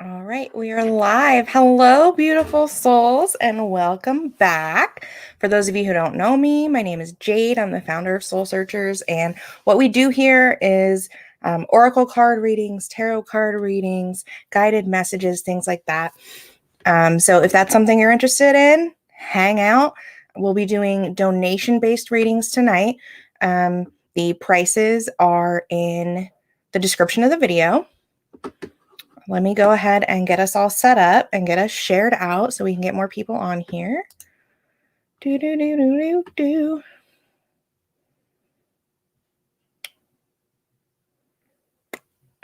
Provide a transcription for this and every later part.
All right, we are live. Hello, beautiful souls, and welcome back. For those of you who don't know me, my name is Jade. I'm the founder of Soul Searchers, and what we do here is oracle card readings, tarot card readings, guided messages, things like that. So if that's something you're interested in, hang out. We'll be doing donation-based readings tonight. The prices are in the description of the video. Let me go ahead and get us all set up and get us shared out so we can get more people on here. And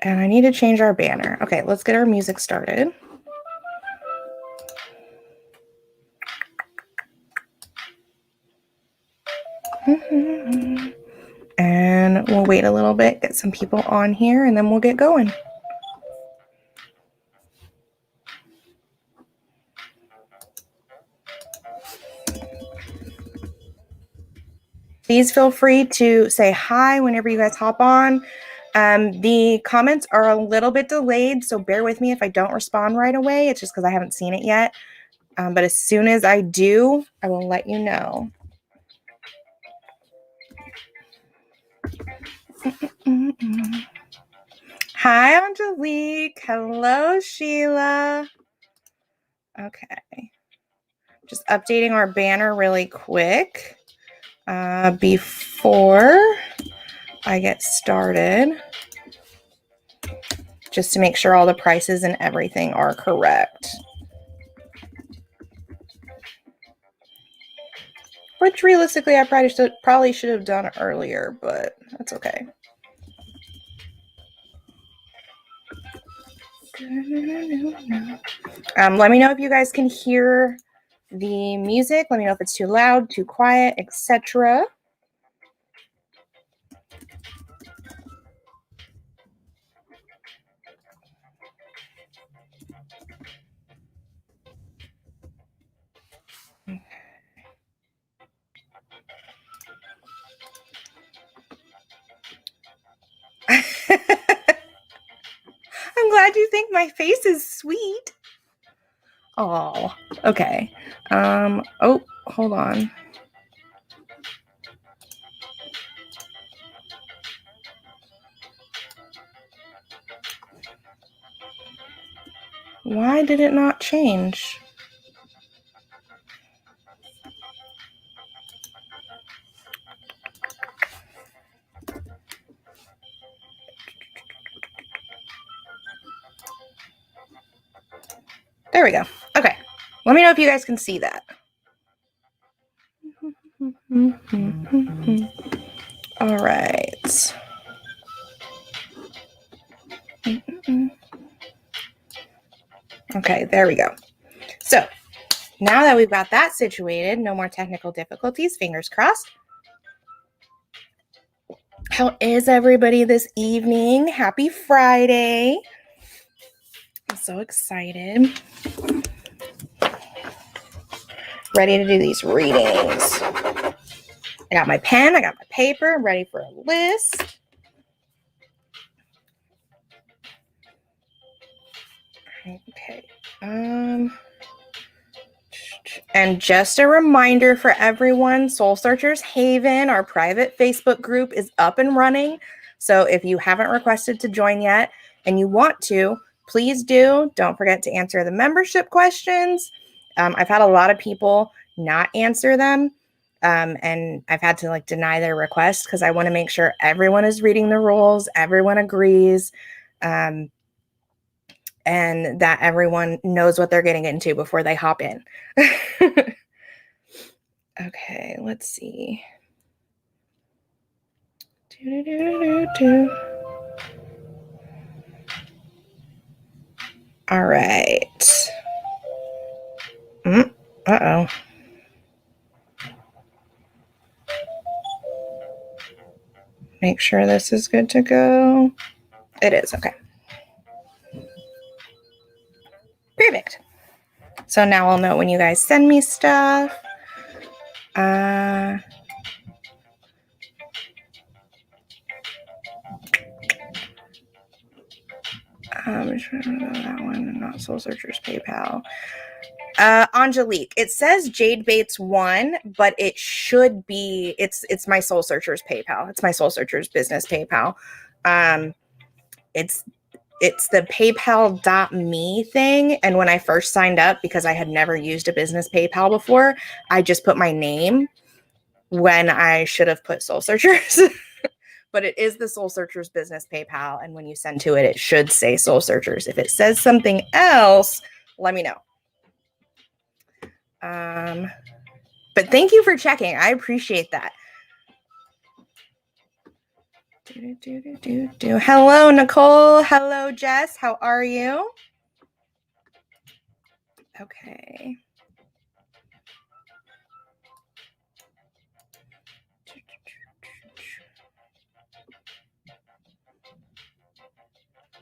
I need to change our banner. Okay, let's get our music started. And we'll wait a little bit, get some people on here, and then we'll get going. Please feel free to say hi whenever you guys hop on. The comments are a little bit delayed, so bear with me if I don't respond right away. It's just because I haven't seen it yet. But as soon as I do, I will let you know. Hi, Angelique. Hello, Sheila. Okay. Just updating our banner really quick before I get started, just to make sure all the prices and everything are correct. Which realistically, I probably should have done earlier, but that's okay. Let me know if you guys can hear the music. Let me know if it's too loud, too quiet, etc. I'm glad you think my face is sweet. Oh, okay. Oh, hold on. Why did it not change? There we go. Okay. Let me know if you guys can see that. All right. Okay, there we go. So now that we've got that situated, no more technical difficulties, fingers crossed. How is everybody this evening? Happy Friday. I'm so excited. Ready to do these readings. I got my pen, I got my paper, I'm ready for a list. Okay. And just a reminder for everyone, Soul Searchers Haven, our private Facebook group, is up and running. So if you haven't requested to join yet and you want to, please do. Don't forget to answer the membership questions. I've had a lot of people not answer them. And I've had to deny their request because I want to make sure everyone is reading the rules, everyone agrees, and that everyone knows what they're getting into before they hop in. Okay, let's see. All right. Uh-oh. Make sure this is good to go. It is, okay. Perfect. So now I'll know when you guys send me stuff. That one, not Soul Searchers PayPal. Angelique, it says Jade Bates 1, but it should be, it's my Soul Searchers PayPal. It's my Soul Searchers business PayPal. It's the paypal.me thing. And when I first signed up, because I had never used a business PayPal before, I just put my name when I should have put Soul Searchers. But it is the Soul Searchers business PayPal. And when you send to it, it should say Soul Searchers. If it says something else, let me know. But thank you for checking. I appreciate that. Hello, Nicole. Hello, Jess. How are you? Okay.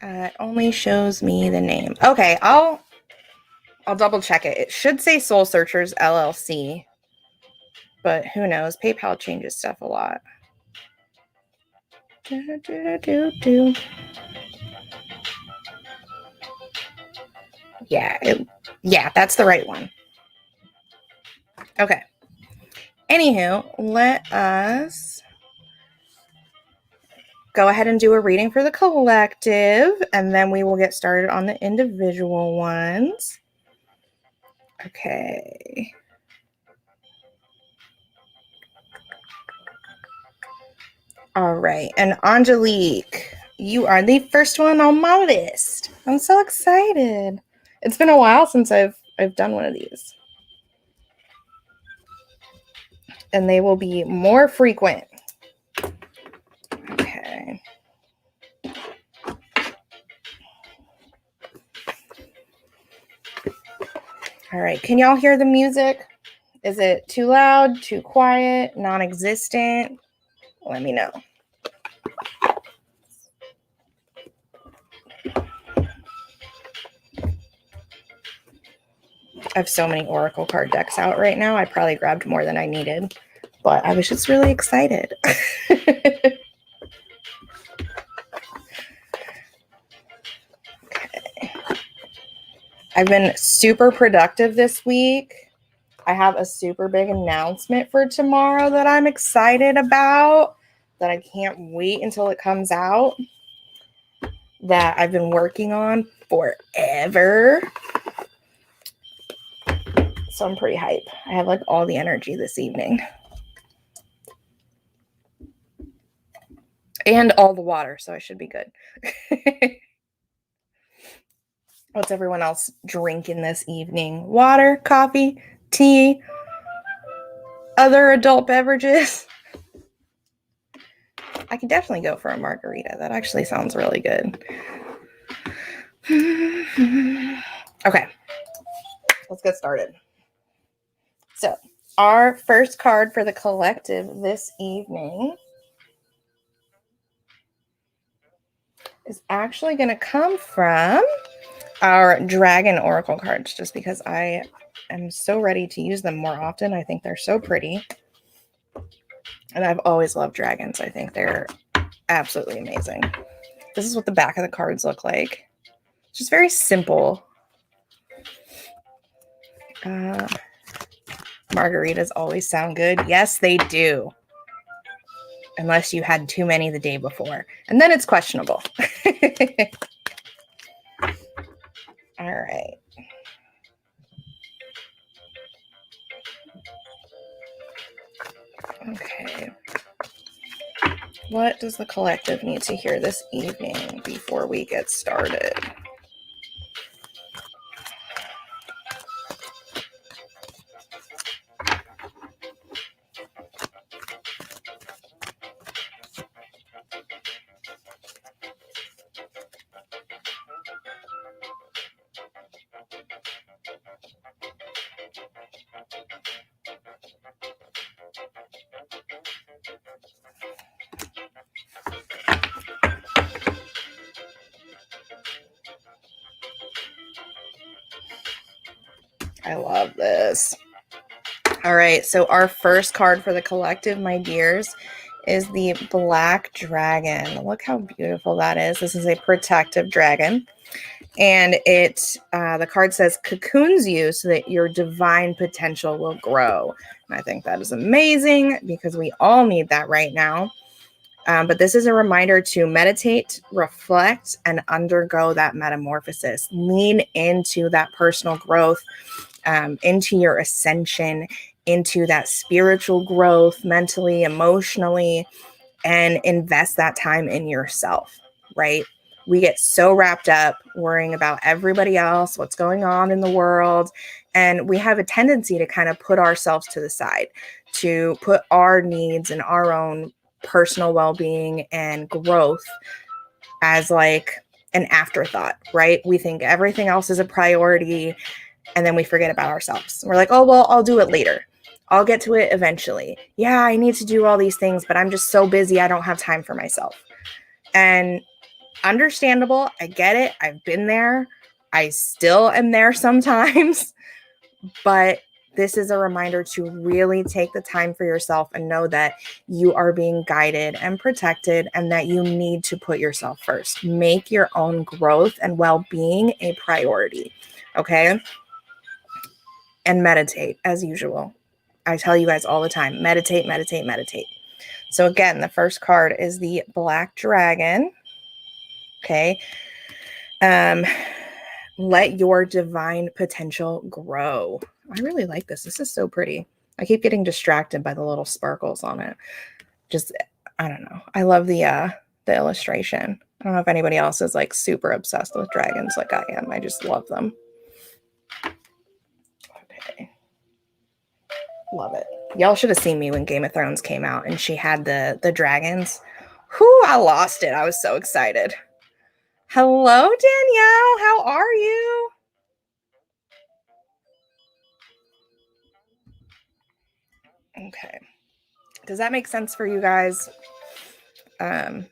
It only shows me the name. Okay, I'll double check it. It should say Soul Searchers LLC, but who knows? PayPal changes stuff a lot. Yeah, that's the right one. Okay. Anywho, let us go ahead and do a reading for the collective, and then we will get started on the individual ones. Okay. All right. And Angelique, you are the first one on my list. I'm so excited. It's been a while since I've done one of these. And they will be more frequent. Okay. All right. Can y'all hear the music? Is it too loud, too quiet, non-existent? Let me know. I have so many Oracle card decks out right now. I probably grabbed more than I needed, but I was just really excited. Okay. I've been super productive this week. I have a super big announcement for tomorrow that I'm excited about, that I can't wait until it comes out, that I've been working on forever. So I'm pretty hype. I have like all the energy this evening. And all the water, so I should be good. What's everyone else drinking this evening? Water, coffee, tea, other adult beverages? I could definitely go for a margarita. That actually sounds really good. Okay, let's get started. So, our first card for the collective this evening is actually going to come from our Dragon Oracle cards, just because I am so ready to use them more often. I think they're so pretty. And I've always loved dragons. I think they're absolutely amazing. This is what the back of the cards look like. It's just very simple. Margaritas always sound good. Yes, they do. Unless you had too many the day before. And then it's questionable. All right. Okay. What does the collective need to hear this evening before we get started? I love this. All right, so our first card for the collective, my dears, is the Black Dragon. Look how beautiful that is. This is a protective dragon. And the card says cocoons you so that your divine potential will grow. And I think that is amazing because we all need that right now. But this is a reminder to meditate, reflect, and undergo that metamorphosis. Lean into that personal growth, into your ascension, into that spiritual growth, mentally, emotionally, and invest that time in yourself, right? We get so wrapped up worrying about everybody else, what's going on in the world. And we have a tendency to kind of put ourselves to the side, to put our needs and our own personal well-being and growth as like an afterthought, right? We think everything else is a priority and then we forget about ourselves. We're like, oh, well, I'll do it later. I'll get to it eventually. Yeah, I need to do all these things, but I'm just so busy. I don't have time for myself. And understandable. I get it. I've been there. I still am there sometimes, but this is a reminder to really take the time for yourself and know that you are being guided and protected and that you need to put yourself first. Make your own growth and well-being a priority. Okay? And meditate as usual. I tell you guys all the time, meditate, meditate, meditate. So again, the first card is the Black Dragon. Okay. Let your divine potential grow. I really like this. This is so pretty. I keep getting distracted by the little sparkles on it. Just, I don't know. I love the illustration. I don't know if anybody else is like super obsessed with dragons like I am. I just love them. Okay. Love it. Y'all should have seen me when Game of Thrones came out and she had the dragons. Whew, I lost it. I was so excited. Hello, Danielle. How are you? Okay. Does that make sense for you guys? I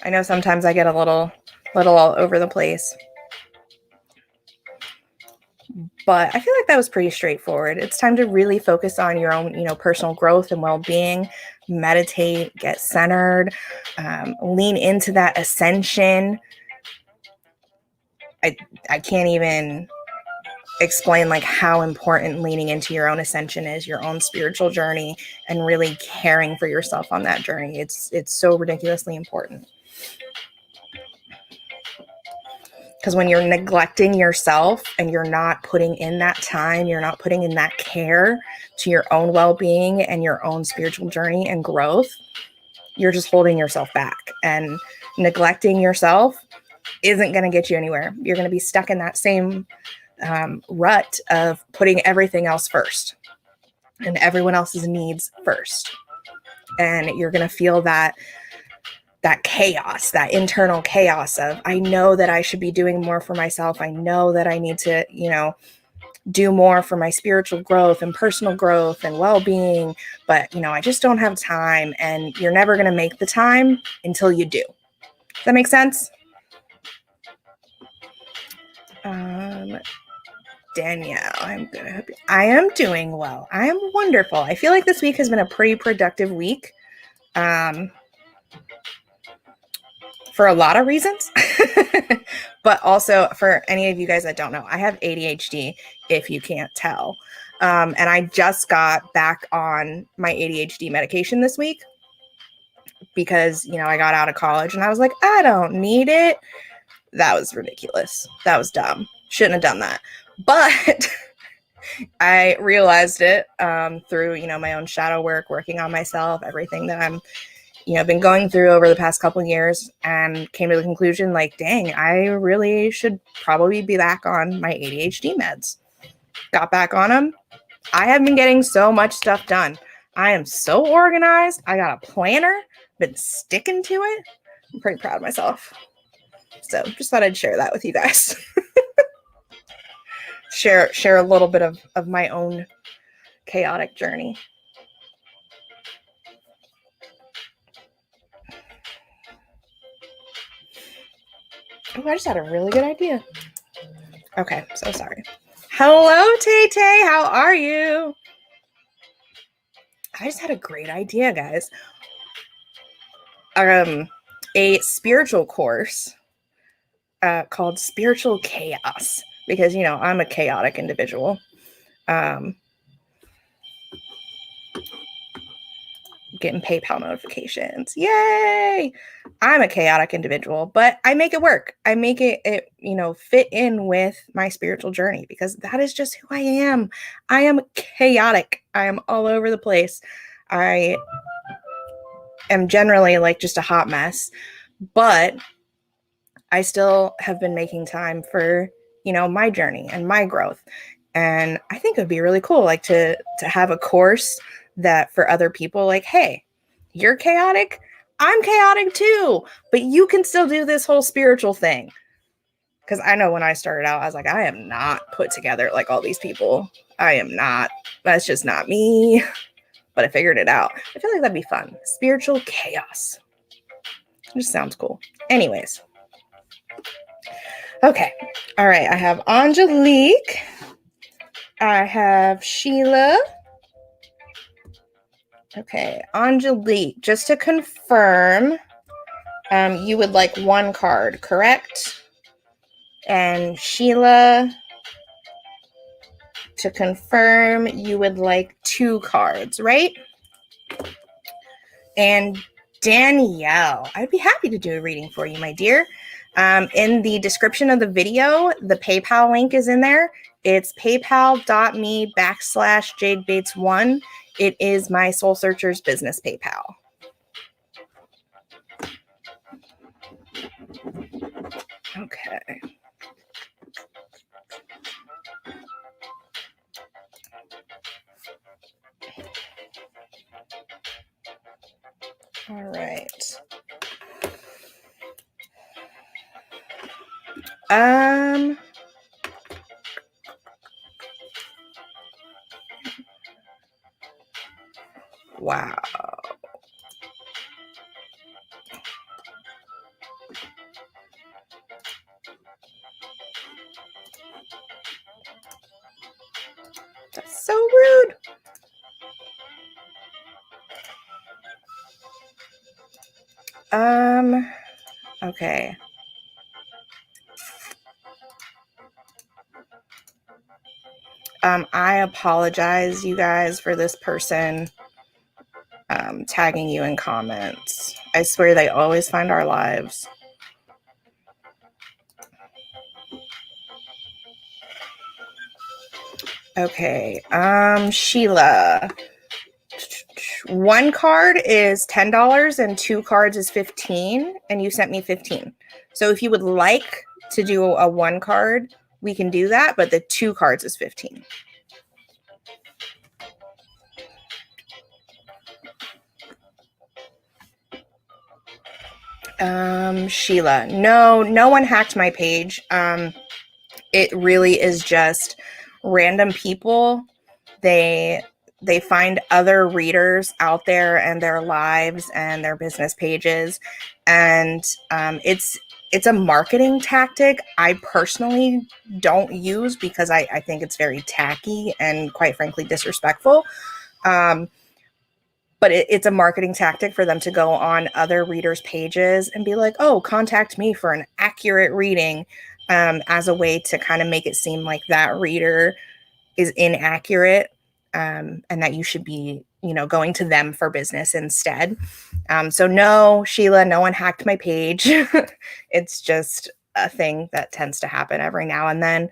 know sometimes I get a little all over the place. But I feel like that was pretty straightforward. It's time to really focus on your own, personal growth and well-being, meditate, get centered, lean into that ascension. I can't even explain like how important leaning into your own ascension is, your own spiritual journey, and really caring for yourself on that journey. It's so ridiculously important. Because when you're neglecting yourself and you're not putting in that time, you're not putting in that care to your own well-being and your own spiritual journey and growth, you're just holding yourself back. And neglecting yourself isn't going to get you anywhere. You're going to be stuck in that same rut of putting everything else first and everyone else's needs first. And you're going to feel that chaos, that internal chaos of, I know that I should be doing more for myself. I know that I need to, do more for my spiritual growth and personal growth and well-being, but, I just don't have time. And you're never going to make the time until you do. Does that make sense? Danielle, I'm good. I am doing well. I am wonderful. I feel like this week has been a pretty productive week. For a lot of reasons, but also for any of you guys that don't know, I have ADHD, if you can't tell. And I just got back on my ADHD medication this week because, I got out of college and I was like, I don't need it. That was ridiculous. That was dumb. Shouldn't have done that. But I realized it through, my own shadow work, working on myself, everything that I'm been going through over the past couple of years, and came to the conclusion like, dang, I really should probably be back on my ADHD meds. Got back on them. I have been getting so much stuff done. I am so organized. I got a planner, been sticking to it. I'm pretty proud of myself. So just thought I'd share that with you guys. share a little bit of my own chaotic journey. Oh, I just had a really good idea. Okay, so sorry. Hello, Tay-Tay. How are you? I just had a great idea, guys. A spiritual course called Spiritual Chaos because, I'm a chaotic individual. Getting PayPal notifications. Yay! I'm a chaotic individual, but I make it work. I make it fit in with my spiritual journey because that is just who I am. I am chaotic. I am all over the place. I am generally like just a hot mess, but I still have been making time for, my journey and my growth. And I think it would be really cool, like to have a course that for other people, like, hey, you're chaotic. I'm chaotic too, but you can still do this whole spiritual thing. Because I know when I started out, I was like, I am not put together like all these people. I am not. That's just not me. But I figured it out. I feel like that'd be fun. Spiritual chaos. It just sounds cool. Anyways. Okay. All right. I have Angelique. I have Sheila. Okay. Angelique, just to confirm, you would like one card, correct? And Sheila, to confirm, you would like 2 cards, right? And Danielle, I'd be happy to do a reading for you, my dear. In the description of the video, the PayPal link is in there. It's paypal.me/JadeBates1. It is my Soul Searchers business PayPal. Okay. All right. Wow. That's so rude. Okay. I apologize, you guys, for this person tagging you in comments. I swear they always find our lives. Okay. Sheila. 1 card is $10 and 2 cards is $15, and you sent me 15. So if you would like to do a 1 card, we can do that, but the 2 cards is 15. Sheila, no one hacked my page. It really is just random people. They find other readers out there and their lives and their business pages, and it's a marketing tactic I personally don't use because I think it's very tacky and quite frankly disrespectful. But it's a marketing tactic for them to go on other readers' pages and be like, oh, contact me for an accurate reading, as a way to kind of make it seem like that reader is inaccurate, and that you should be, going to them for business instead. So no, Sheila, no one hacked my page. It's just a thing that tends to happen every now and then.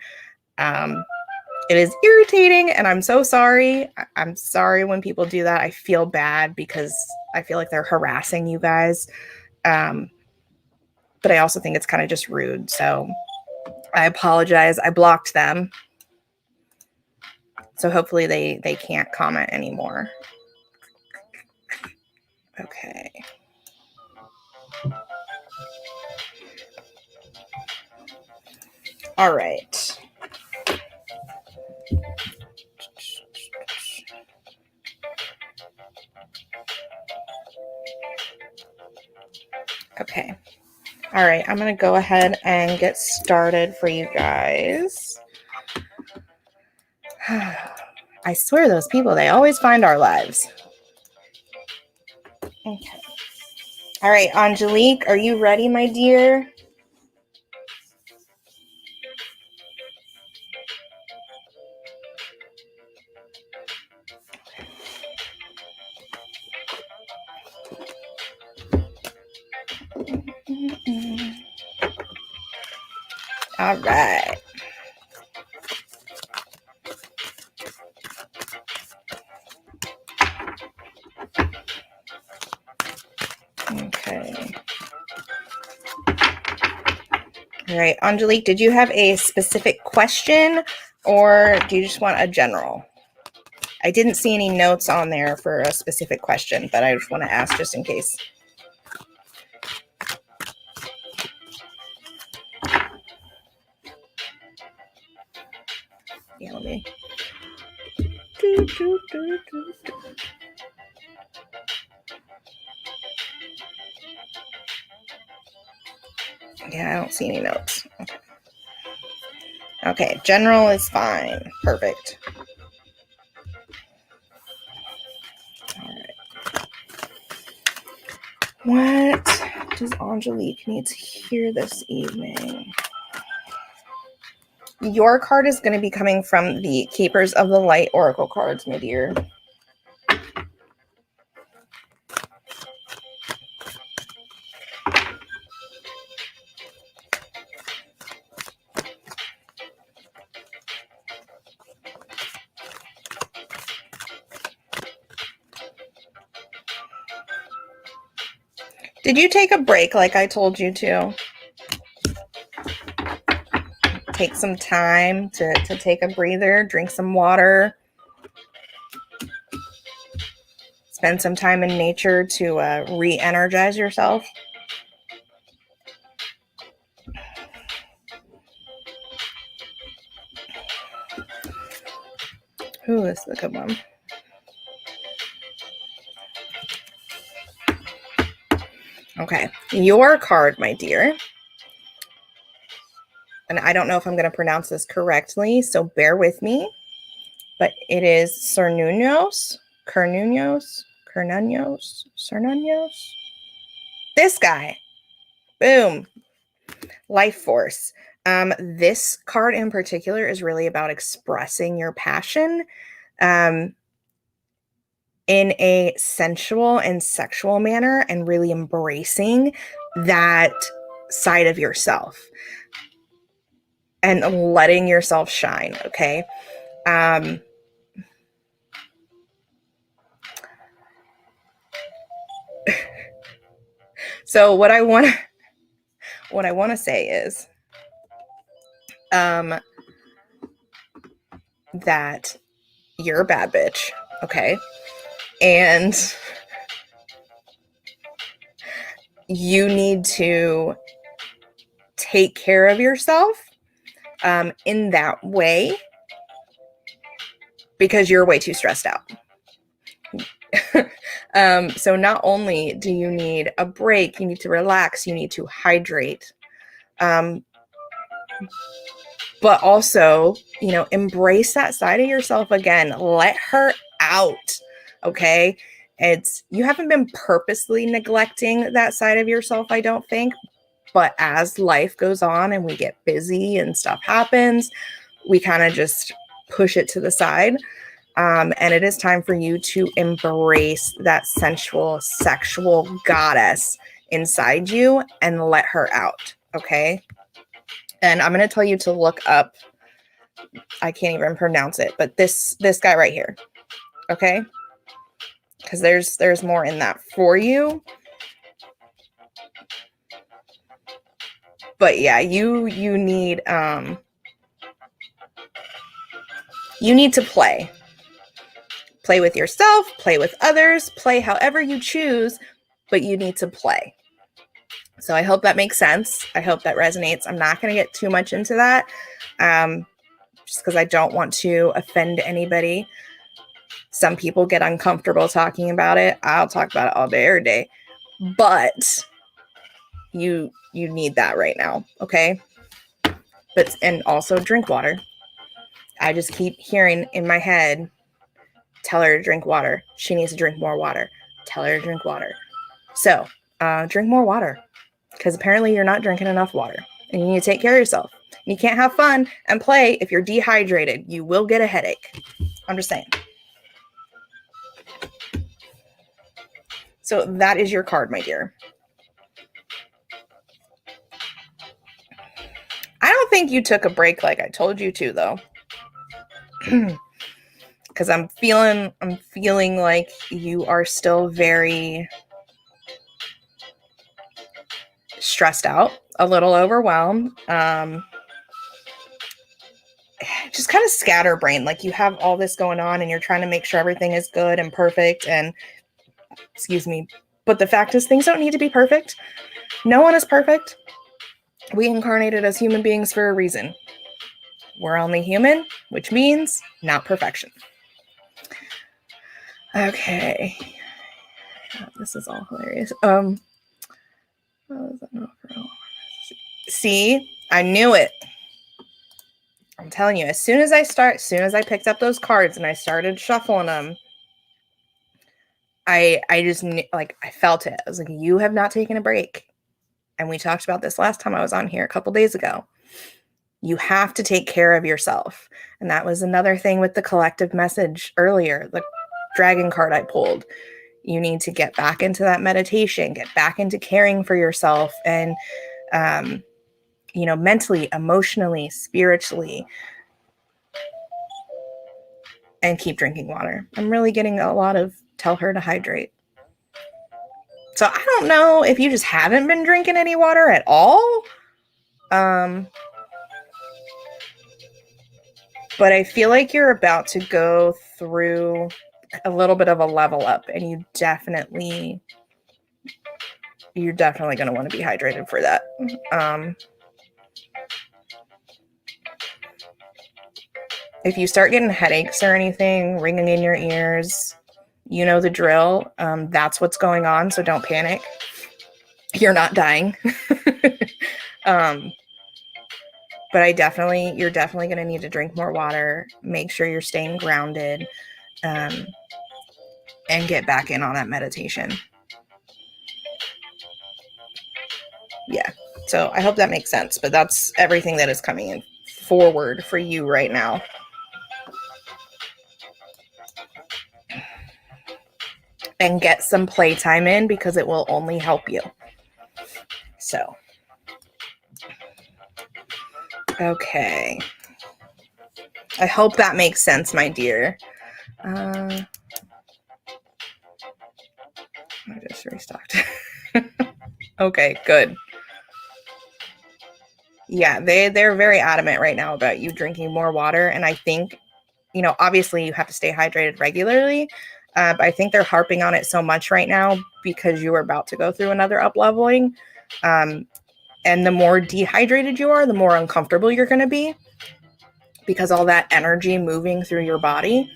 It is irritating, and I'm so sorry. I'm sorry when people do that. I feel bad because I feel like they're harassing you guys. But I also think it's kind of just rude. So I apologize. I blocked them. So hopefully they can't comment anymore. Okay. All right. Okay. All right. I'm going to go ahead and get started for you guys. I swear those people, they always find our lives. Okay. All right, Angelique, are you ready, my dear? All right. Okay. All right, Angelique, did you have a specific question or do you just want a general? I didn't see any notes on there for a specific question, but I just want to ask just in case. Yeah, let me. Yeah, I don't see any notes. Okay, general is fine. Perfect. All right. What does Angelique need to hear this evening? Your card is going to be coming from the Keepers of the Light Oracle cards, my dear. Did you take a break like I told you to? Take some time to take a breather, drink some water, spend some time in nature to re-energize yourself. Ooh, this is a good one. Okay, your card, my dear. And I don't know if I'm going to pronounce this correctly, so bear with me. But it is Cernunnos. This guy. Boom. Life force. This card in particular is really about expressing your passion in a sensual and sexual manner and really embracing that side of yourself and letting yourself shine. Okay. So what I want to say is that you're a bad bitch, okay? And you need to take care of yourself in that way because you're way too stressed out. So not only do you need a break, you need to relax, you need to hydrate, but also, embrace that side of yourself again. Let her out, okay? You haven't been purposely neglecting that side of yourself, I don't think, but as life goes on and we get busy and stuff happens, we kind of just push it to the side. And it is time for you to embrace that sensual, sexual goddess inside you and let her out, okay? And I'm going to tell you to look up, I can't even pronounce it, but this guy right here, okay? Because there's more in that for you. But yeah, you need to play with yourself, play with others, play however you choose, but you need to play. So I hope that makes sense. I hope that resonates. I'm not going to get too much into that just because I don't want to offend anybody. Some people get uncomfortable talking about it. I'll talk about it all day, every day. But you need that right now, okay? And also drink water. I just keep hearing in my head, tell her to drink water. She needs to drink more water. Tell her to drink water. So drink more water because apparently you're not drinking enough water and you need to take care of yourself. You can't have fun and play if you're dehydrated. You will get a headache. I'm just saying. So that is your card, my dear. I don't think you took a break like I told you to, though. Because I'm feeling like you are still very stressed out, a little overwhelmed, just kind of scatterbrained. Like you have all this going on and you're trying to make sure everything is good and perfect. And excuse me, but the fact is things don't need to be perfect. No one is perfect. We incarnated as human beings for a reason. We're only human, which means not perfection. Okay. This is all hilarious. See, I knew it. I'm telling you, as soon as I picked up those cards and I started shuffling them, I just like, I felt it. I was like, you have not taken a break. And we talked about this last time I was on here a couple days ago. You have to take care of yourself. And that was another thing with the collective message earlier, the dragon card I pulled. You need to get back into that meditation, get back into caring for yourself and, mentally, emotionally, spiritually, and keep drinking water. I'm really getting a lot of tell her to hydrate. So I don't know if you just haven't been drinking any water at all. But I feel like you're about to go through a little bit of a level up, and you're definitely going to want to be hydrated for that. If you start getting headaches or anything, ringing in your ears, you know the drill. That's what's going on, so don't panic. You're not dying. But you're definitely going to need to drink more water, make sure you're staying grounded, and get back in on that meditation. Yeah. So I hope that makes sense, but that's everything that is coming in forward for you right now. And get some playtime in because it will only help you. So. Okay. I hope that makes sense, my dear. I just restocked. Okay, good. Yeah, they're very adamant right now about you drinking more water. And I think, obviously you have to stay hydrated regularly. But I think they're harping on it so much right now because you are about to go through another up-leveling. And the more dehydrated you are, the more uncomfortable you're going to be because all that energy moving through your body,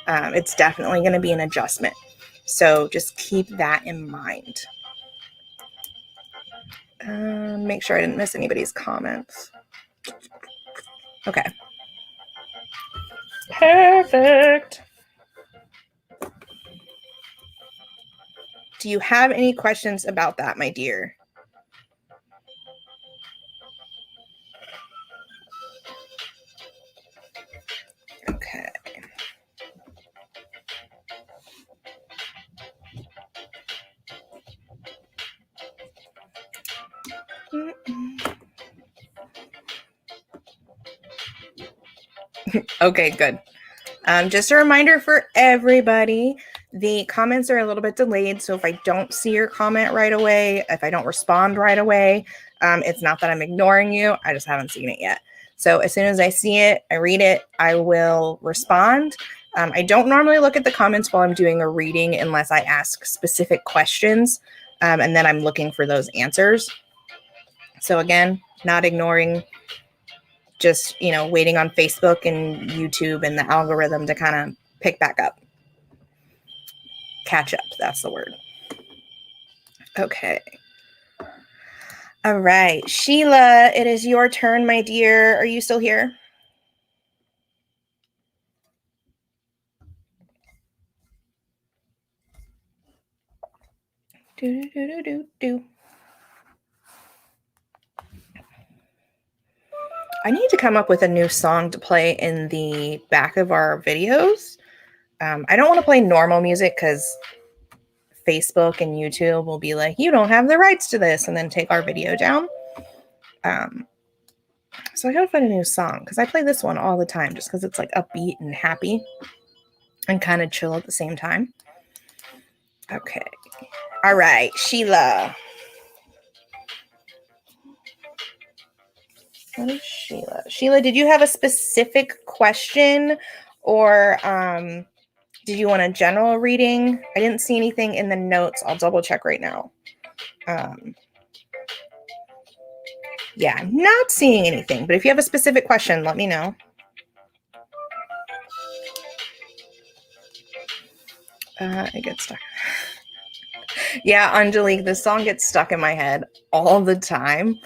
it's definitely going to be an adjustment. So just keep that in mind. Make sure I didn't miss anybody's comments. Okay. Perfect. Do you have any questions about that, my dear? Okay. Okay, good. Just a reminder for everybody, the comments are a little bit delayed. So if I don't see your comment right away, if I don't respond right away, it's not that I'm ignoring you. I just haven't seen it yet. So as soon as I see it, I read it, I will respond. I don't normally look at the comments while I'm doing a reading unless I ask specific questions. And then I'm looking for those answers. So again, not ignoring, just, waiting on Facebook and YouTube and the algorithm to kind of pick back up. Catch up, that's the word. Okay. All right. Sheila, it is your turn, my dear. Are you still here? Do. I need to come up with a new song to play in the back of our videos. I don't want to play normal music because Facebook and YouTube will be like, you don't have the rights to this, and then take our video down. So I gotta find a new song because I play this one all the time just because it's like upbeat and happy and kind of chill at the same time. Okay. All right, Sheila. What is Sheila? Sheila, did you have a specific question or did you want a general reading? I didn't see anything in the notes. I'll double check right now. Yeah, I'm not seeing anything, but if you have a specific question, let me know. It gets stuck. Yeah, Angelique, this song gets stuck in my head all the time.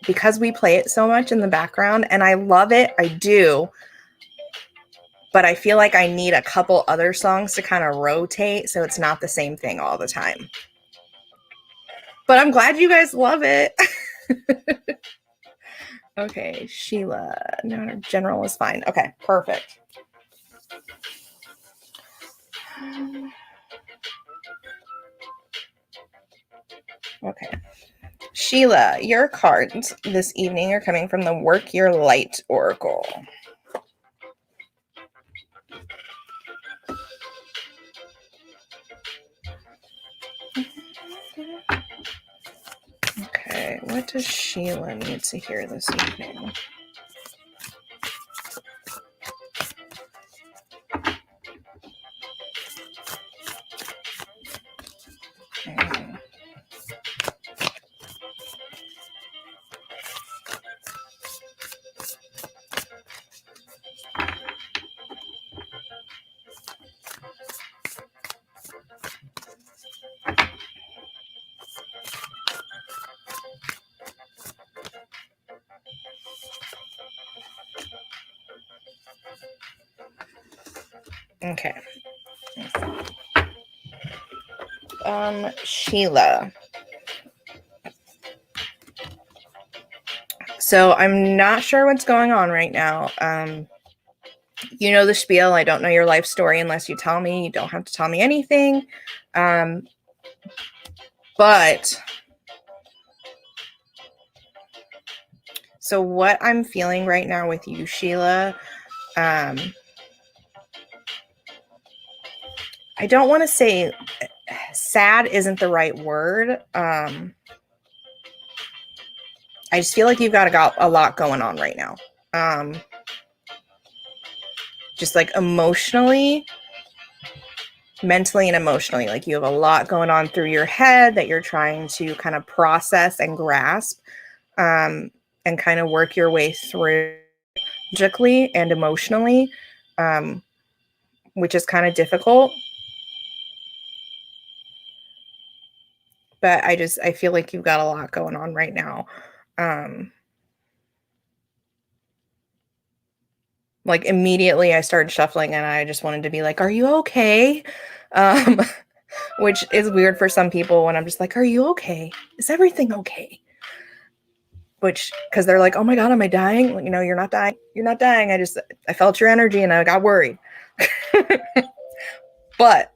Because we play it so much in the background, and I love it. I do. But I feel like I need a couple other songs to kind of rotate so it's not the same thing all the time. But I'm glad you guys love it. Okay, Sheila. No, general is fine. Okay, perfect. Okay. Sheila, your cards this evening are coming from the Work Your Light Oracle. Okay, what does Sheila need to hear this evening? Okay. Sheila. So I'm not sure what's going on right now. You know the spiel. I don't know your life story unless you tell me. You don't have to tell me anything. But so what I'm feeling right now with you, Sheila, I don't want to say sad isn't the right word. I just feel like you've got a lot going on right now. Just like emotionally, mentally and emotionally, like you have a lot going on through your head that you're trying to kind of process and grasp, and kind of work your way through logically and emotionally, which is kind of difficult. But I feel like you've got a lot going on right now. Like immediately I started shuffling and I just wanted to be like, are you okay? Which is weird for some people when I'm just like, are you okay? Is everything okay? Which, because they're like, oh my God, am I dying? You know, you're not dying. You're not dying. I felt your energy and I got worried. But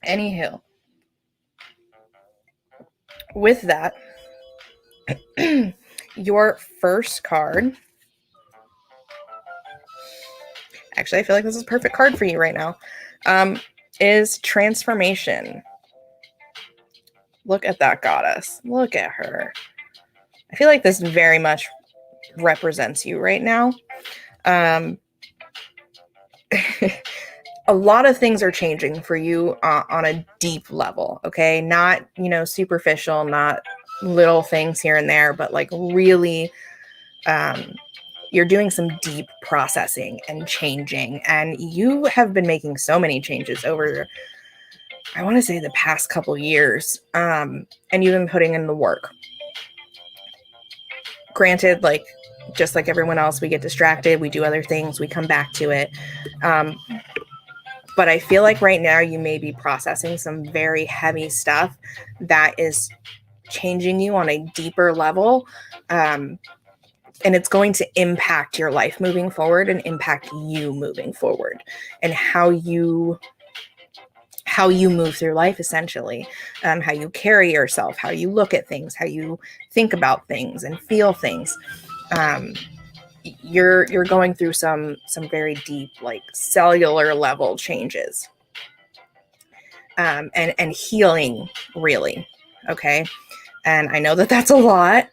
anywho, with that, your first card, actually, I feel like this is a perfect card for you right now, is Transformation. Look at that goddess. Look at her. I feel like this very much represents you right now. A lot of things are changing for you on a deep level, okay? Not, superficial, not little things here and there, but like really, you're doing some deep processing and changing. And you have been making so many changes over, I want to say, the past couple years. And you've been putting in the work. Granted, like, just like everyone else, we get distracted, we do other things, we come back to it. But I feel like right now you may be processing some very heavy stuff that is changing you on a deeper level. And it's going to impact your life moving forward and impact you moving forward and how you how you move through life, essentially, how you carry yourself, how you look at things, how you think about things and feel things. You're going through some very deep, like cellular level changes, and healing, really. Okay. And I know that that's a lot,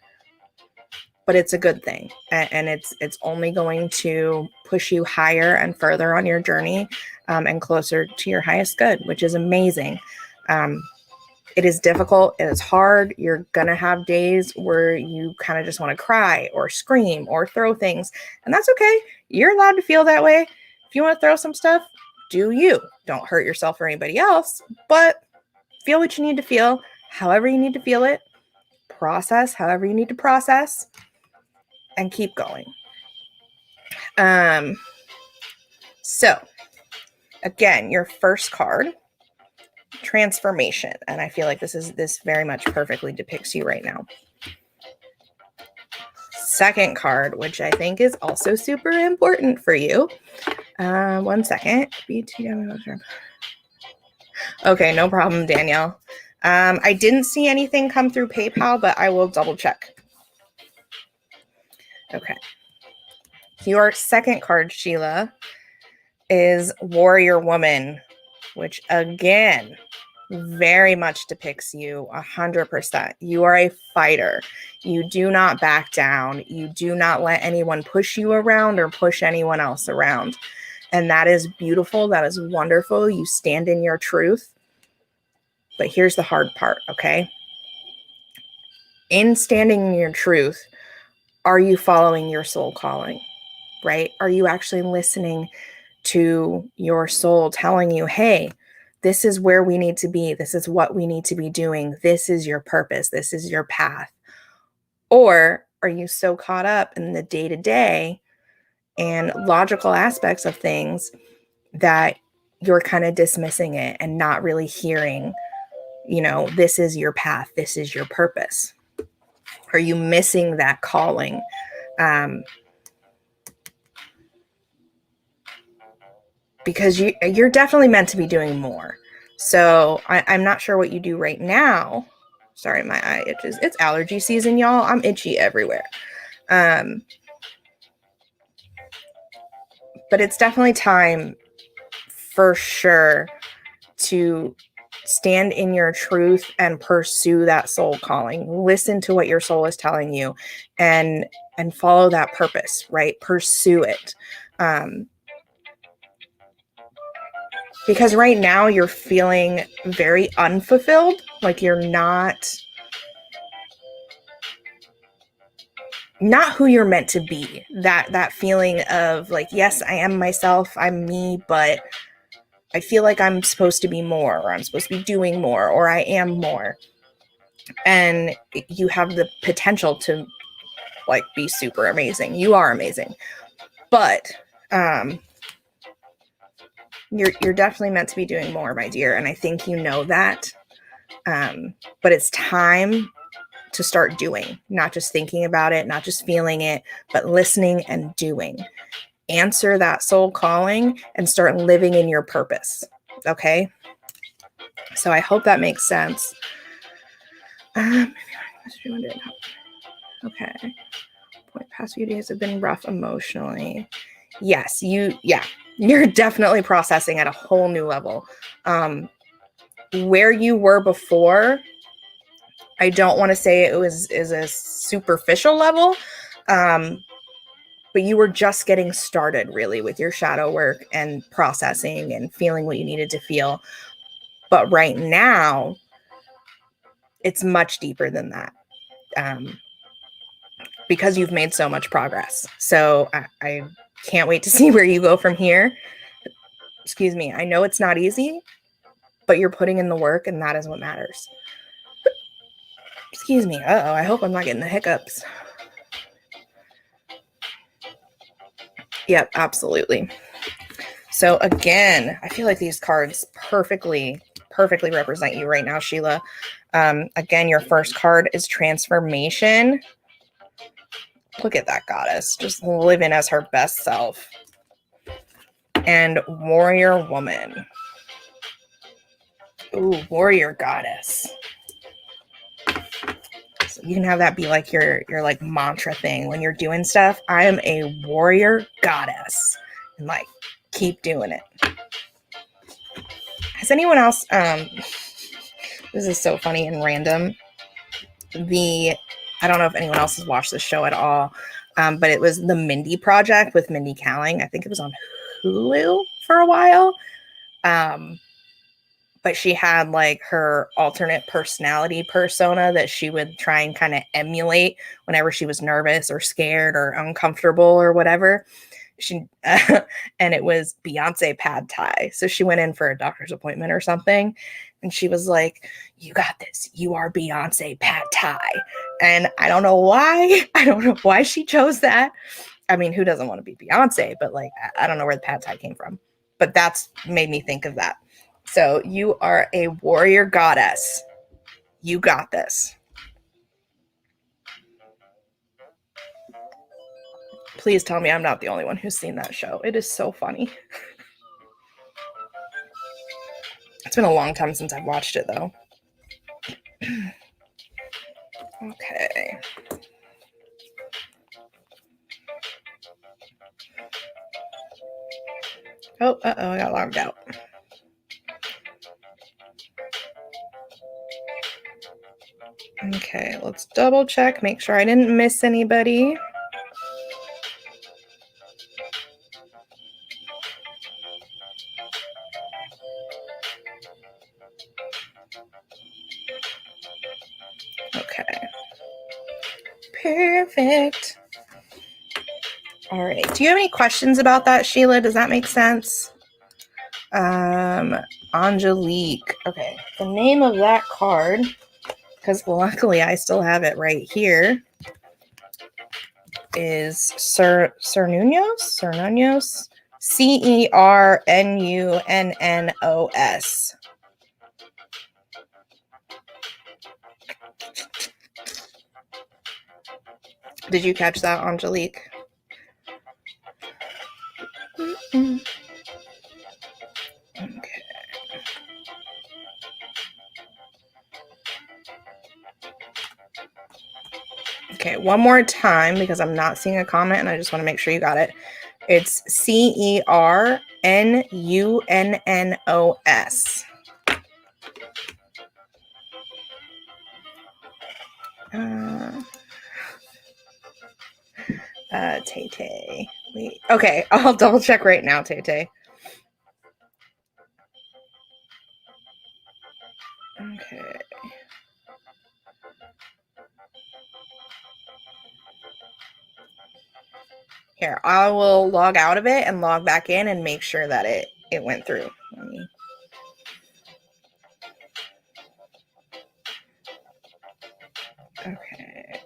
but it's a good thing. And it's only going to push you higher and further on your journey, and closer to your highest good, which is amazing. It is difficult. It is hard. You're going to have days where you kind of just want to cry or scream or throw things. And that's okay. You're allowed to feel that way. If you want to throw some stuff, do you. Don't hurt yourself or anybody else, but feel what you need to feel, however you need to feel it. Process however you need to process, and keep going. So again, your first card, transformation. And I feel like this very much perfectly depicts you right now. Second card, which I think is also super important for you. 1 second. Okay, no problem, Danielle. I didn't see anything come through PayPal, but I will double check. Okay. Your second card, Sheila, is Warrior Woman, which again, very much depicts you 100%. You are a fighter. You do not back down. You do not let anyone push you around or push anyone else around. And that is beautiful. That is wonderful. You stand in your truth. But here's the hard part, okay? In standing in your truth, are you following your soul calling, right? Are you actually listening to your soul telling you, hey, this is where we need to be. This is what we need to be doing. This is your purpose. This is your path. Or are you so caught up in the day-to-day and logical aspects of things that you're kind of dismissing it and not really hearing, this is your path. This is your purpose. Are you missing that calling? Because you're definitely meant to be doing more. So I'm not sure what you do right now. Sorry, my eye itches. It's allergy season, y'all. I'm itchy everywhere. But it's definitely time for sure to stand in your truth and pursue that soul calling. Listen to what your soul is telling you and follow that purpose, right? Pursue it. Because right now you're feeling very unfulfilled, like you're not who you're meant to be. That feeling of like, yes, I am myself, I'm me, but I feel like I'm supposed to be more, or I'm supposed to be doing more, or I am more. And you have the potential to like be super amazing. You are amazing. But you're definitely meant to be doing more, my dear. And I think you know that. But it's time to start doing, not just thinking about it, not just feeling it, but listening and doing. Answer that soul calling and start living in your purpose. Okay. So I hope that makes sense. Okay. Past few days have been rough emotionally. Yes, you're definitely processing at a whole new level. Where you were before, I don't want to say is a superficial level, but you were just getting started really with your shadow work and processing and feeling what you needed to feel. But right now, it's much deeper than that, because you've made so much progress. So I can't wait to see where you go from here. Excuse me. I know it's not easy, but you're putting in the work, and that is what matters. Excuse me. Uh-oh, I hope I'm not getting the hiccups. Yep, absolutely. So again, I feel like these cards perfectly represent you right now, Sheila. Again, your first card is transformation. Look at that goddess, just living as her best self. And warrior woman. Ooh, warrior goddess. So you can have that be like your like mantra thing when you're doing stuff. I am a warrior goddess, and like keep doing it. Has anyone else? This is so funny and random. I don't know if anyone else has watched this show at all, but it was the Mindy Project with Mindy Kaling. I think it was on Hulu for a while. But she had like her alternate personality persona that she would try and kind of emulate whenever she was nervous or scared or uncomfortable or whatever. And it was Beyonce Pad Thai. So she went in for a doctor's appointment or something, and she was like, "You got this. You are Beyonce Pad Thai." And I don't know why. I don't know why she chose that. I mean, who doesn't want to be Beyonce? But like, I don't know where the Pad Thai came from. But that's made me think of that. So you are a warrior goddess. You got this. Please tell me I'm not the only one who's seen that show. It is so funny. It's been a long time since I've watched it, though. Okay. Oh, I got logged out. Okay, let's double check, make sure I didn't miss anybody. Okay. Perfect. All right. Do you have any questions about that, Sheila? Does that make sense? Angelique. Okay. The name of that card, because luckily I still have it right here, is Cernunnos? Cernunnos? Cernunnos. Did you catch that, Angelique? Mm-mm. Okay. Okay, one more time because I'm not seeing a comment and I just want to make sure you got it. It's Cernunnos. Tay. Wait. Okay, I'll double check right now, Tay. Okay. Here, I will log out of it and log back in and make sure that it went through. Let me. Okay.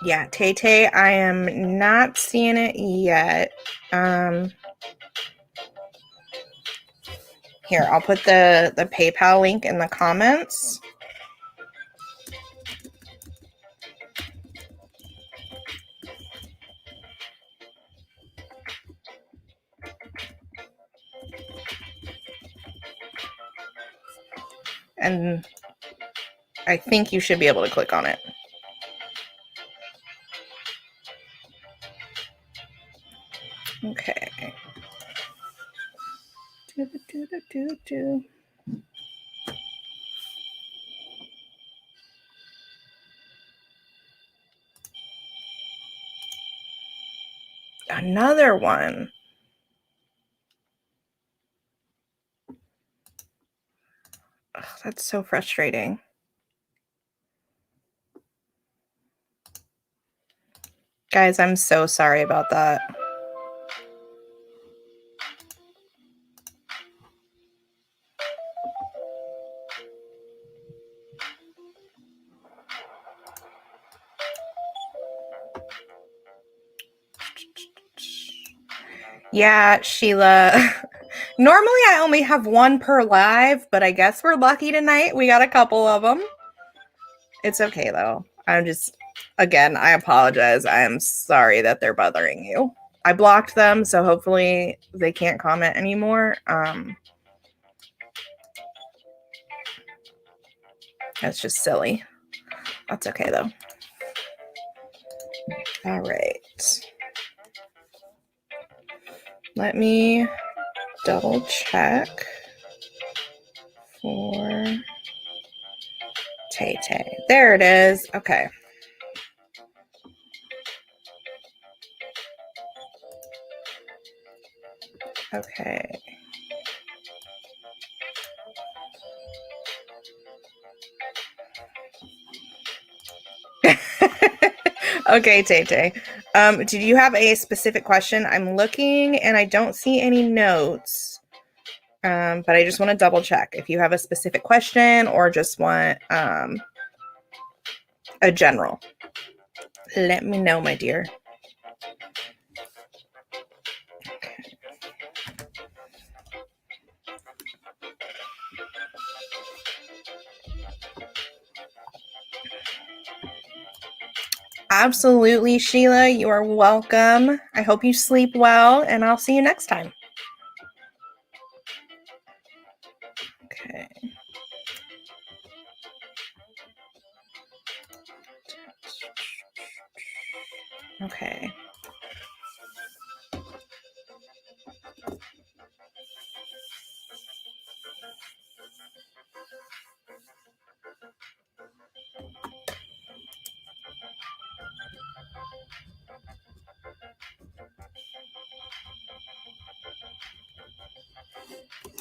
Yeah, Tay, I am not seeing it yet. Here, I'll put the PayPal link in the comments. And I think you should be able to click on it. Okay. Another one. Ugh, that's so frustrating. Guys, I'm so sorry about that. Yeah, Sheila. Normally I only have one per live, but I guess we're lucky tonight. We got a couple of them. It's okay though. I'm just, again, I apologize. I am sorry that they're bothering you. I blocked them, so hopefully they can't comment anymore. That's just silly. That's okay, though. All right. Let me double check for Tay Tay. There it is. Okay. Okay. Okay, Tay Tay. Did you have a specific question? I'm looking and I don't see any notes. But I just want to double check if you have a specific question or just want a general. Let me know, my dear. Absolutely, Sheila. You are welcome. I hope you sleep well, and I'll see you next time. Okay. Okay.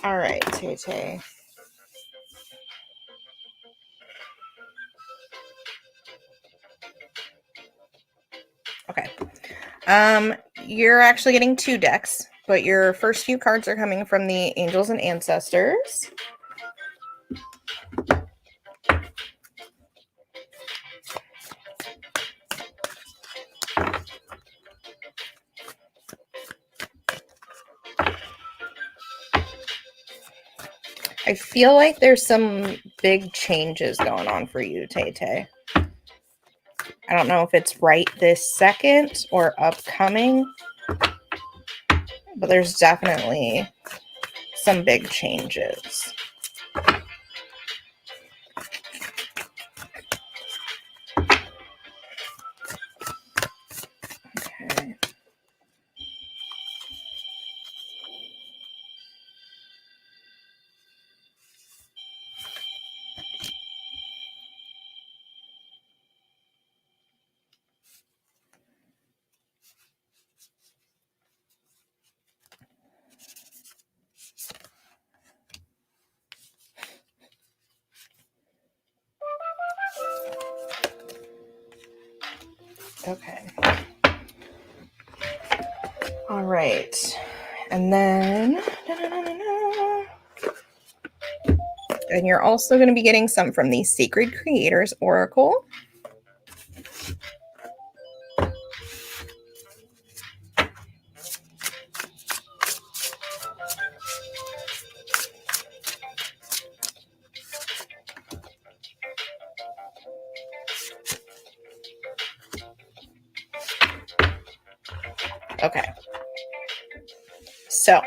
All right, Tay Tay. Okay. You're actually getting 2 decks, but your first few cards are coming from the Angels and Ancestors. I feel like there's some big changes going on for you, Tay Tay. I don't know if it's right this second or upcoming, but there's definitely some big changes. Okay. Okay. All right. And then, and you're also going to be getting some from the Sacred Creators Oracle. Okay. So,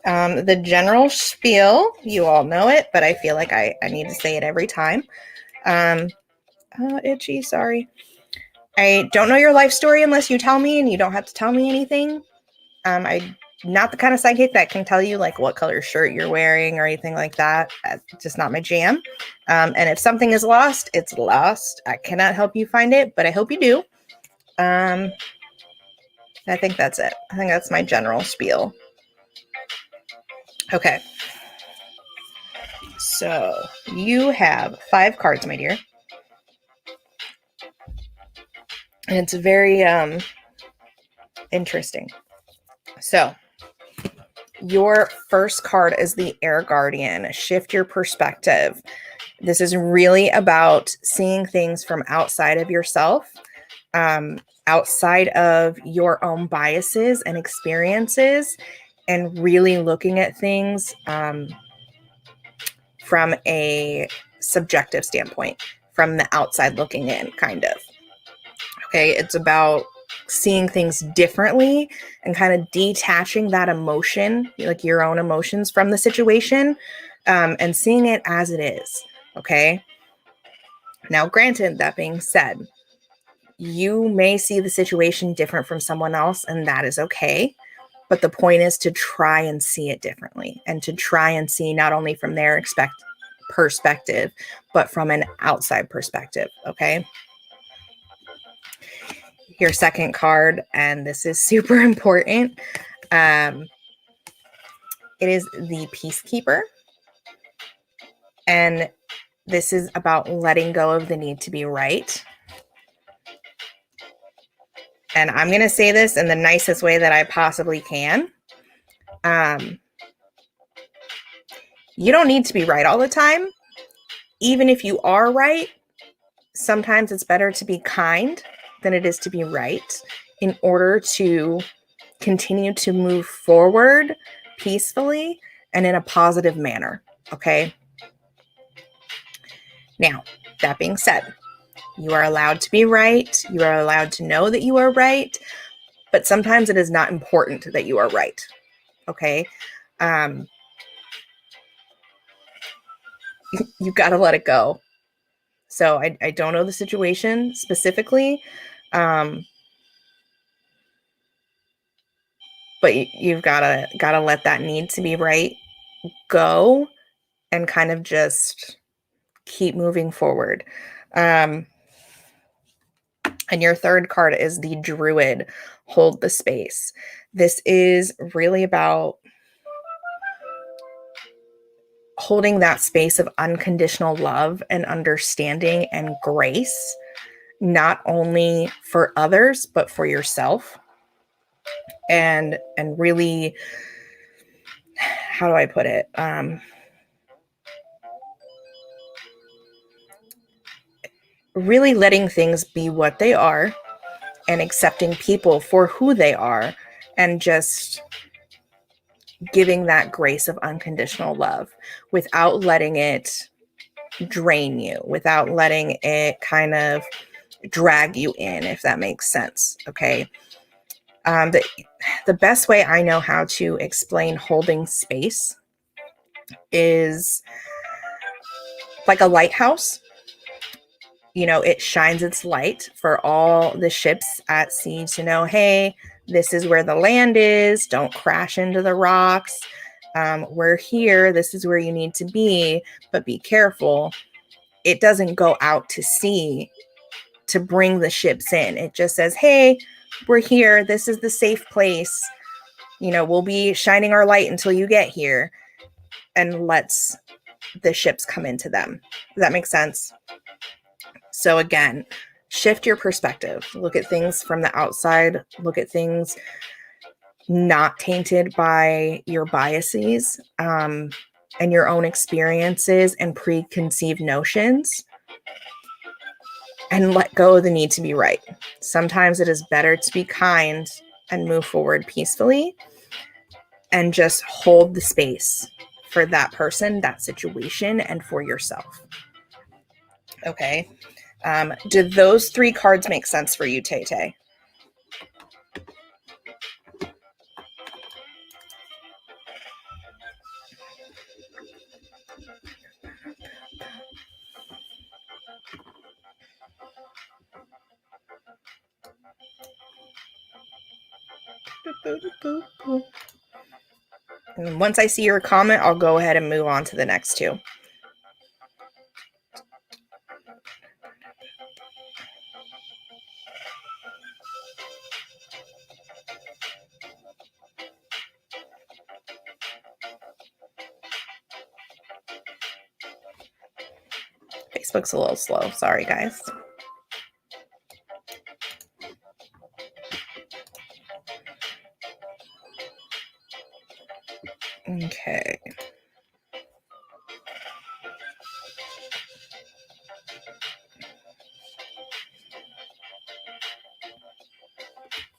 the general spiel, you all know it, but I feel like I need to say it every time. Itchy, sorry. I don't know your life story unless you tell me, and you don't have to tell me anything. I'm not the kind of psychic that can tell you like what color shirt you're wearing or anything like that. That's just not my jam. And if something is lost, it's lost. I cannot help you find it, but I hope you do. I think that's it. I think that's my general spiel. Okay. So you have 5 cards, my dear. And it's very interesting. So your first card is the Air Guardian. Shift your perspective. This is really about seeing things from outside of yourself, outside of your own biases and experiences, and really looking at things from a subjective standpoint, from the outside looking in, kind of. Okay, it's about seeing things differently and kind of detaching that emotion, like your own emotions from the situation, and seeing it as it is. Okay. Now, granted, that being said, you may see the situation different from someone else, and that is okay. But the point is to try and see it differently and to try and see not only from their perspective, but from an outside perspective. Okay. Your second card, and this is super important. It is the Peacekeeper. And this is about letting go of the need to be right. And I'm going to say this in the nicest way that I possibly can. You don't need to be right all the time. Even if you are right, sometimes it's better to be kind than it is to be right in order to continue to move forward peacefully and in a positive manner. Okay. Now, that being said, you are allowed to be right. You are allowed to know that you are right, but sometimes it is not important that you are right. Okay. You got to let it go. So I don't know the situation specifically. But you've gotta let that need to be right go and kind of just keep moving forward. And your third card is the Druid, hold the space. This is really about holding that space of unconditional love and understanding and grace, not only for others, but for yourself. And really, how do I put it? Really letting things be what they are and accepting people for who they are and just giving that grace of unconditional love without letting it drain you, without letting it kind of drag you in, if that makes sense. Okay. The best way I know how to explain holding space is like a lighthouse. You know, it shines its light for all the ships at sea to know, hey, this is where the land is. Don't crash into the rocks. We're here. This is where you need to be, but be careful. It doesn't go out to sea to bring the ships in. It just says, hey, we're here. This is the safe place. You know, we'll be shining our light until you get here, and lets the ships come into them. Does that make sense? So again, shift your perspective. Look at things from the outside. Look at things not tainted by your biases and your own experiences and preconceived notions. And let go of the need to be right. Sometimes it is better to be kind and move forward peacefully and just hold the space for that person, that situation, and for yourself. Okay. Do those three cards make sense for you, Tay Tay? And once I see your comment, I'll go ahead and move on to the next two. Facebook's a little slow. Sorry, guys. Okay.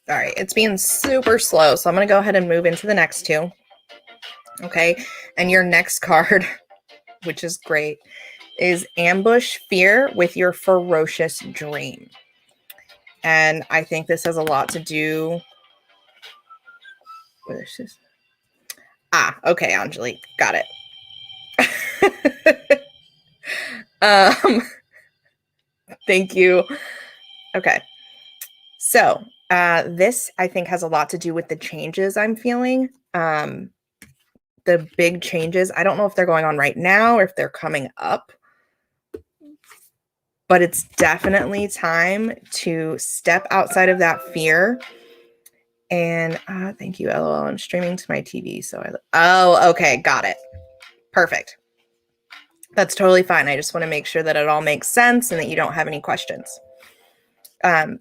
All right, it's being super slow, so I'm going to go ahead and move into the next two. Okay, and your next card, which is great, is ambush fear with your ferocious dream. And I think this has a lot to do with this. Okay, Angelique, got it. Thank you. Okay. So this, I think, has a lot to do with the changes I'm feeling. The big changes. I don't know if they're going on right now or if they're coming up, but it's definitely time to step outside of that fear. And thank you, LOL. I'm streaming to my TV. Okay, got it. Perfect. That's totally fine. I just want to make sure that it all makes sense and that you don't have any questions.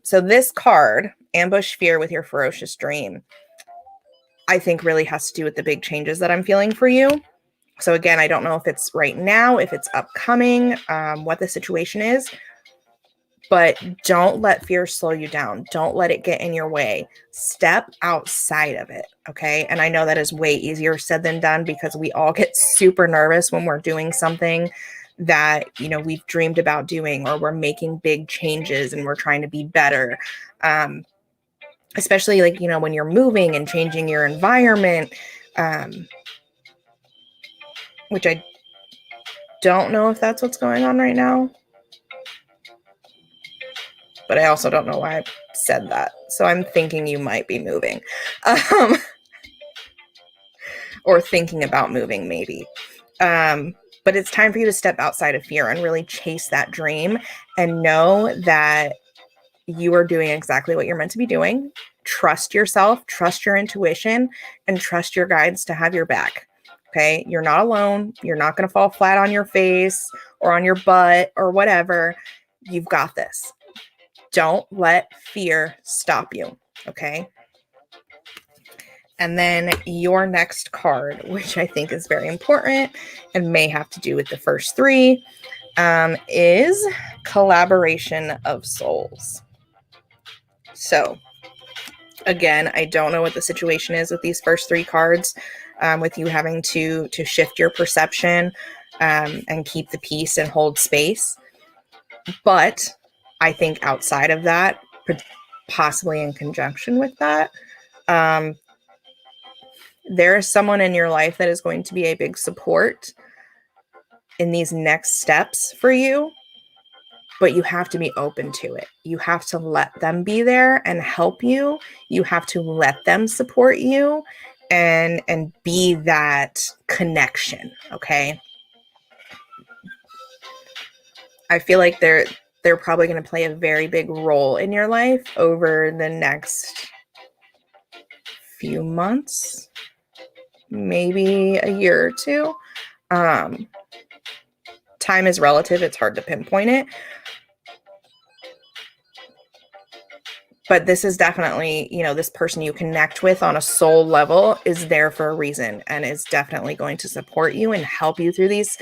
So this card, Ambush Fear with Your Ferocious Dream, I think really has to do with the big changes that I'm feeling for you. So again, I don't know if it's right now, if it's upcoming, what the situation is, but don't let fear slow you down. Don't let it get in your way. Step outside of it, okay? And I know that is way easier said than done because we all get super nervous when we're doing something that, you know, we've dreamed about doing, or we're making big changes and we're trying to be better. Especially like, you know, when you're moving and changing your environment, which I don't know if that's what's going on right now. But I also don't know why I said that. So I'm thinking you might be moving. Or thinking about moving, maybe. But it's time for you to step outside of fear and really chase that dream and know that you are doing exactly what you're meant to be doing. Trust yourself, trust your intuition, and trust your guides to have your back. Okay? You're not alone. You're not going to fall flat on your face or on your butt or whatever. You've got this. Don't let fear stop you. Okay? And then your next card, which I think is very important and may have to do with the first three, is Collaboration of Souls. So again, I don't know what the situation is with these first three cards, with you having to shift your perception and keep the peace and hold space. But I think outside of that, possibly in conjunction with that, there is someone in your life that is going to be a big support in these next steps for you, but you have to be open to it. You have to let them be there and help you. You have to let them support you and be that connection, okay? I feel like they're probably going to play a very big role in your life over the next few months, maybe a year or two. Time is relative. It's hard to pinpoint it. But this is definitely, you know, this person you connect with on a soul level is there for a reason and is definitely going to support you and help you through these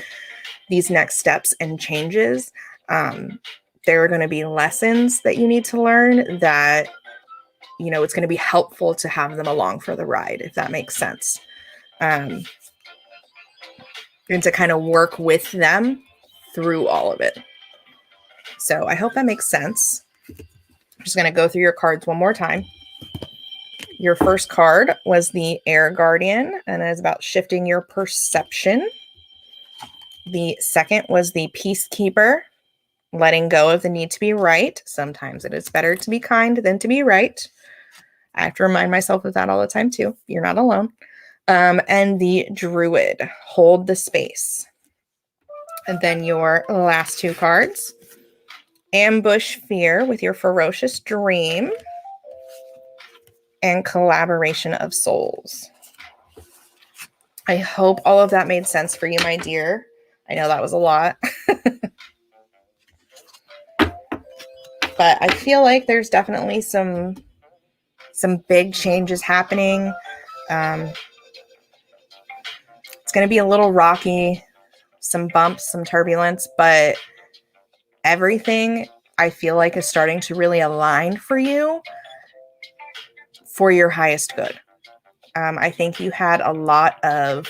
next steps and changes. There are going to be lessons that you need to learn that, you know, it's going to be helpful to have them along for the ride, if that makes sense. And to kind of work with them through all of it. So I hope that makes sense. I'm just going to go through your cards one more time. Your first card was the Air Guardian, and it is about shifting your perception. The second was the Peacekeeper, letting go of the need to be right. Sometimes it is better to be kind than to be right. I have to remind myself of that all the time too. You're not alone. And the Druid, hold the space. And then your last two cards, Ambush Fear with Your Ferocious Dream, and Collaboration of Souls. I hope all of that made sense for you, my dear. I know that was a lot. But I feel like there's definitely some big changes happening. It's going to be a little rocky, some bumps, some turbulence, but everything I feel like is starting to really align for you for your highest good. I think you had a lot of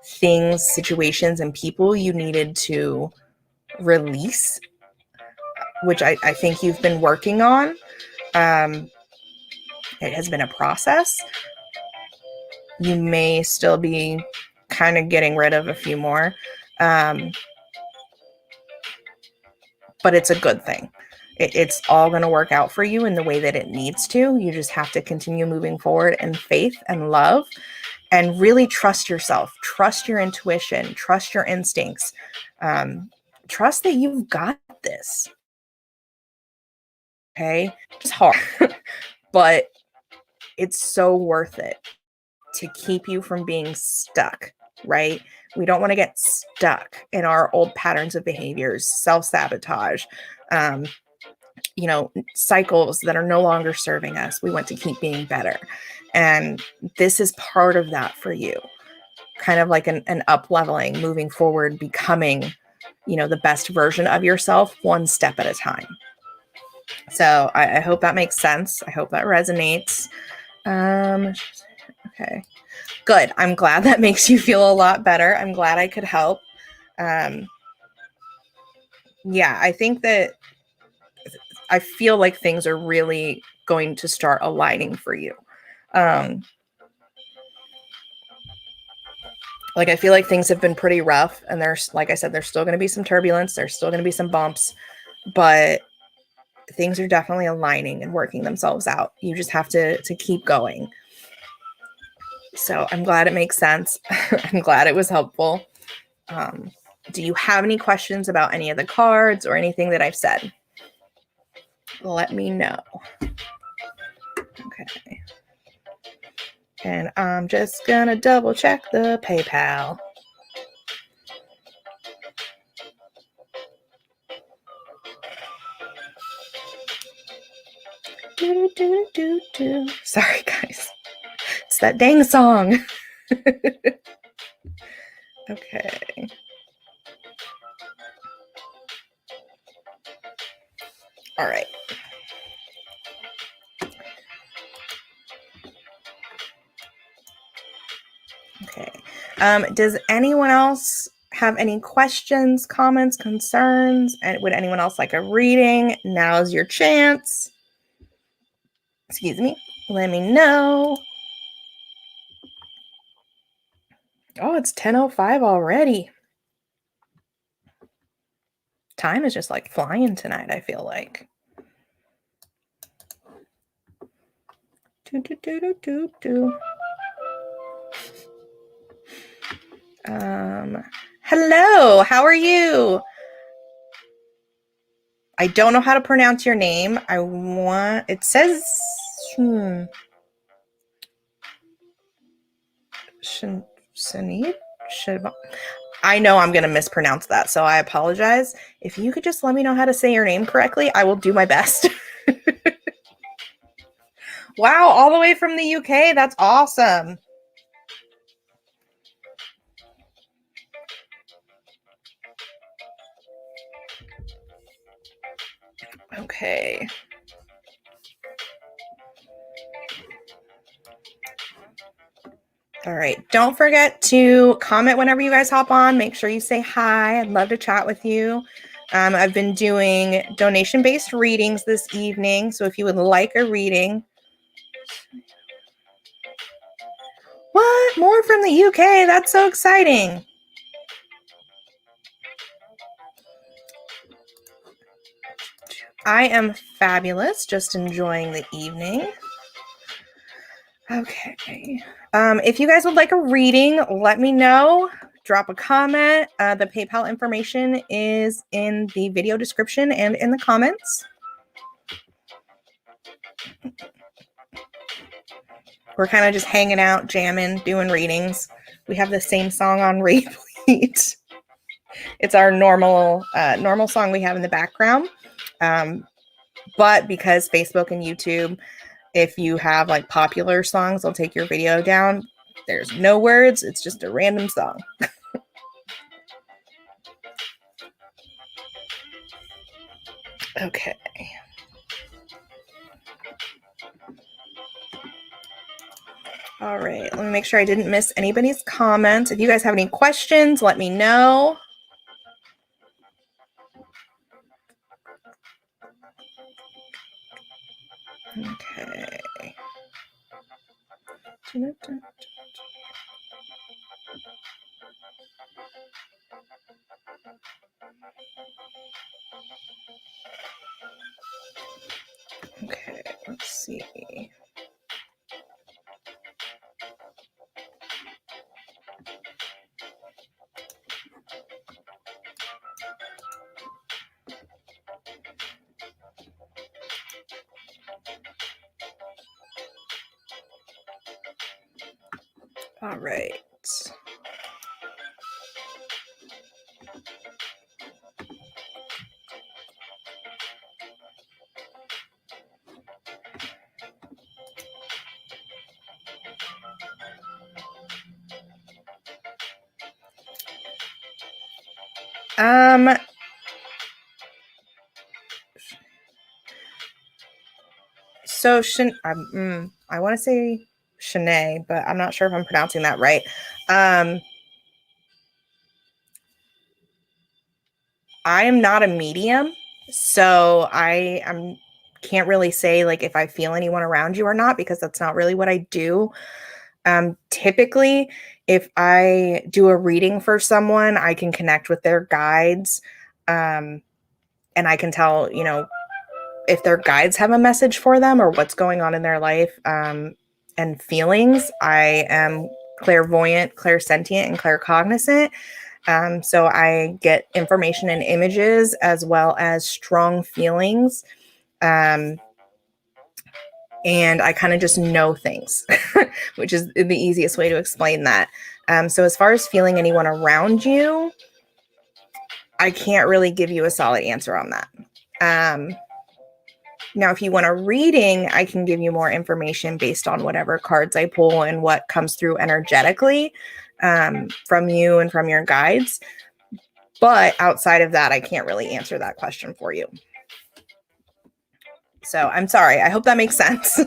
things, situations, and people you needed to release, which I think you've been working on. It has been a process. You may still be kind of getting rid of a few more, but it's a good thing. It's all going to work out for you in the way that it needs to. You just have to continue moving forward in faith and love, and really trust yourself, trust your intuition, trust your instincts, trust that you've got this. Okay, it's hard, but it's so worth it to keep you from being stuck, right? We don't want to get stuck in our old patterns of behaviors, self-sabotage, cycles that are no longer serving us. We want to keep being better. And this is part of that for you. Kind of like an up leveling, moving forward, becoming, the best version of yourself, one step at a time. So I hope that makes sense. I hope that resonates. Okay, good. I'm glad that makes you feel a lot better. I'm glad I could help. Yeah, I think that I feel like things are really going to start aligning for you. Like, I feel like things have been pretty rough, and there's, like I said, there's still going to be some turbulence. There's still going to be some bumps, but things are definitely aligning and working themselves out. You just have to keep going. So I'm glad it makes sense. I'm glad it was helpful. Do you have any questions about any of the cards or anything that I've said? Let me know. Okay. And I'm just going to double check the PayPal. Sorry, guys. It's that dang song. Okay. All right. Okay. Does anyone else have any questions, comments, concerns? And would anyone else like a reading? Now's your chance. Excuse me. Let me know. Oh, it's 10:05 already. Time is just like flying tonight, I feel like. Hello, how are you? I don't know how to pronounce your name. It says Shanid? I know I'm going to mispronounce that, so I apologize. If you could just let me know how to say your name correctly, I will do my best. Wow, all the way from the UK. That's awesome. Okay. All right. Don't forget to comment whenever you guys hop on. Make sure you say hi. I'd love to chat with you. I've been doing donation-based readings this evening. So if you would like a reading. What? More from the UK? That's so exciting. I am fabulous. Just enjoying the evening. Okay. If you guys would like a reading, let me know. Drop a comment. The PayPal information is in the video description and in the comments. We're kind of just hanging out, jamming, doing readings. We have the same song on repeat. It's our normal song we have in the background. But because Facebook and YouTube, if you have like popular songs, they'll take your video down. There's no words. It's just a random song. Okay. All right. Let me make sure I didn't miss anybody's comments. If you guys have any questions, let me know. Okay. Okay, let's see. All right. So I want to say Shanae, but I'm not sure if I'm pronouncing that right. I am not a medium, so I can't really say like if I feel anyone around you or not because that's not really what I do. Typically, if I do a reading for someone, I can connect with their guides, and I can tell, if their guides have a message for them or what's going on in their life, and feelings. I am clairvoyant, clairsentient, and claircognizant. So I get information and images as well as strong feelings. And I kind of just know things, which is the easiest way to explain that. So as far as feeling anyone around you, I can't really give you a solid answer on that. Now, if you want a reading, I can give you more information based on whatever cards I pull and what comes through energetically from you and from your guides. But outside of that, I can't really answer that question for you. So I'm sorry. I hope that makes sense.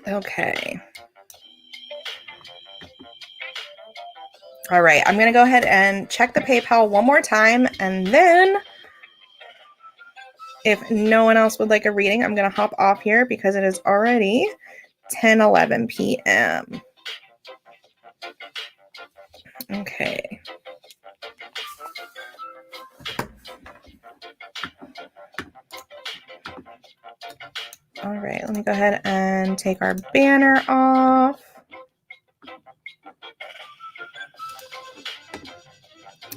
Okay. All right. I'm going to go ahead and check the PayPal one more time. And then if no one else would like a reading, I'm going to hop off here because it is already 10:11 p.m. Okay. All right, let me go ahead and take our banner off.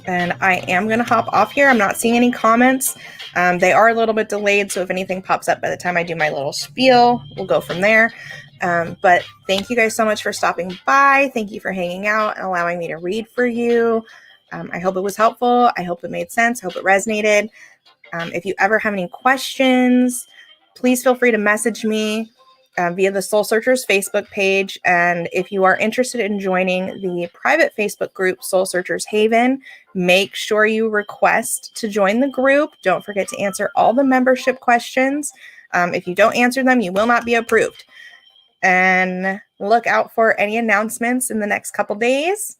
And I am going to hop off here. I'm not seeing any comments. They are a little bit delayed, so if anything pops up by the time I do my little spiel, we'll go from there. But thank you guys so much for stopping by. Thank you for hanging out and allowing me to read for you. I hope it was helpful. I hope it made sense. I hope it resonated. If you ever have any questions, please feel free to message me via the Soul Searchers Facebook page. And if you are interested in joining the private Facebook group, Soul Searchers Haven, make sure you request to join the group. Don't forget to answer all the membership questions. If you don't answer them, you will not be approved. And look out for any announcements in the next couple days.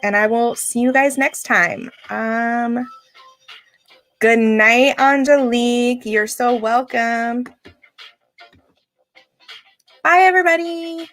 And I will see you guys next time. Good night, Angelique. You're so welcome. Bye, everybody.